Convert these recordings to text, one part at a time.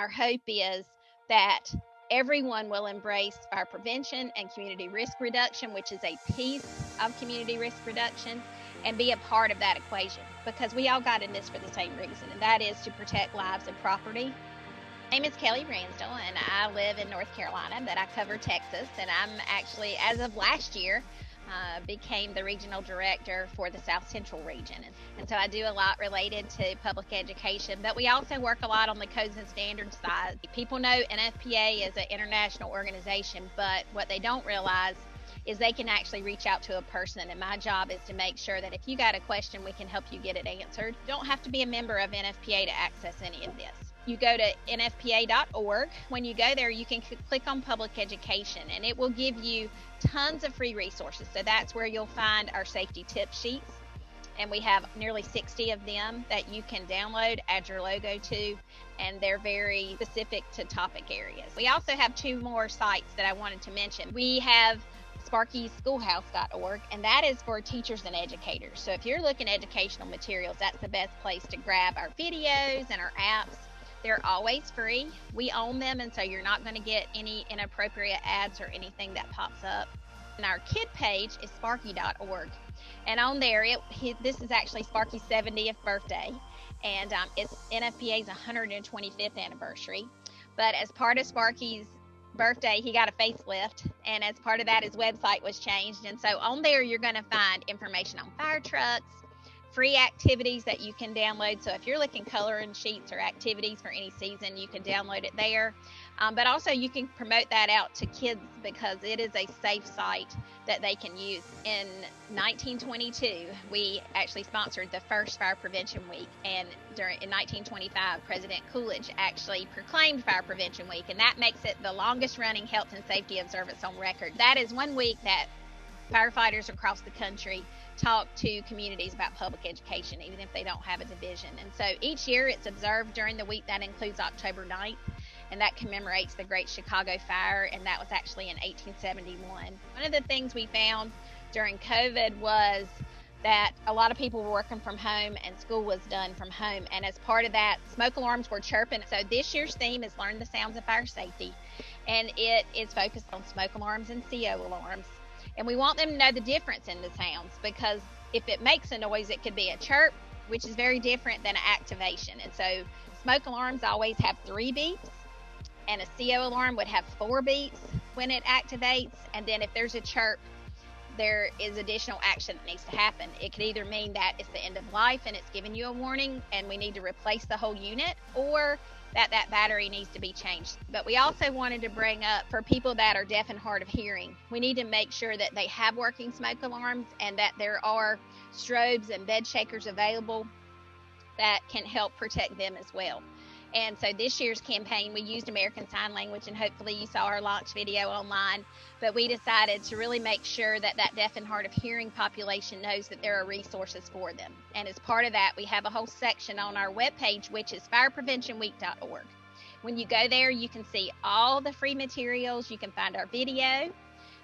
our hope is that everyone will embrace fire prevention and community risk reduction, which is a piece of community risk reduction, and be a part of that equation, because we all got in this for the same reason, and that is to protect lives and property. My name is Kelly Bransdale, and I live in North Carolina, but I cover Texas, and I'm actually, as of last year, became the regional director for the South Central region. And so I do a lot related to public education, but we also work a lot on the codes and standards side. People know NFPA is an international organization, but what they don't realize is they can actually reach out to a person, and my job is to make sure that if you got a question, we can help you get it answered. You don't have to be a member of NFPA to access any of this. You go to nfpa.org. When you go there, you can click on public education, and it will give you tons of free resources. So that's where you'll find our safety tip sheets, and we have nearly 60 of them that you can download, add your logo to, and they're very specific to topic areas. We also have two more sites that I wanted to mention. We have Sparkyschoolhouse.org, and that is for teachers and educators. So if you're looking at educational materials, that's the best place to grab our videos and our apps. They're always free. We own them, and so you're not going to get any inappropriate ads or anything that pops up. And our kid page is sparky.org. And on there, this is actually Sparky's 70th birthday, and it's NFPA's 125th anniversary. But as part of Sparky's birthday, he got a facelift, and as part of that, his website was changed. And so on there, you're going to find information on fire trucks, free activities that you can download. So if you're looking coloring sheets or activities for any season, you can download it there. But also you can promote that out to kids, because it is a safe site that they can use. In 1922, we actually sponsored the first Fire Prevention Week, and in 1925, President Coolidge actually proclaimed Fire Prevention Week, and that makes it the longest running health and safety observance on record. That is one week that firefighters across the country talk to communities about public education, even if they don't have a division. And so each year it's observed during the week that includes October 9th, and that commemorates the Great Chicago Fire, and that was actually in 1871. One of the things we found during COVID was that a lot of people were working from home and school was done from home, and as part of that, smoke alarms were chirping. So this year's theme is Learn the Sounds of Fire Safety, and it is focused on smoke alarms and CO alarms. And we want them to know the difference in the sounds, because if it makes a noise, it could be a chirp, which is very different than an activation. And so smoke alarms always have 3 beeps, and a CO alarm would have 4 beeps when it activates. And then if there's a chirp, there is additional action that needs to happen. It could either mean that it's the end of life and it's giving you a warning and we need to replace the whole unit, or that battery needs to be changed. But we also wanted to bring up, for people that are deaf and hard of hearing, we need to make sure that they have working smoke alarms, and that there are strobes and bed shakers available that can help protect them as well. And so this year's campaign, we used American Sign Language, and hopefully you saw our launch video online, but we decided to really make sure that that deaf and hard of hearing population knows that there are resources for them. And as part of that, we have a whole section on our webpage, which is firepreventionweek.org. When you go there, you can see all the free materials. You can find our video.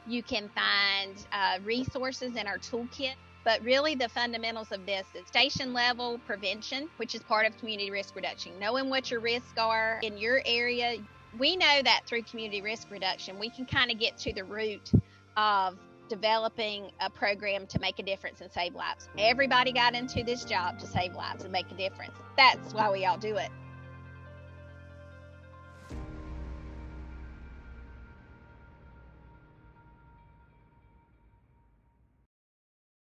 You can find resources in our toolkit. But really the fundamentals of this is station level prevention, which is part of community risk reduction. Knowing what your risks are in your area. We know that through community risk reduction, we can kind of get to the root of developing a program to make a difference and save lives. Everybody got into this job to save lives and make a difference. That's why we all do it.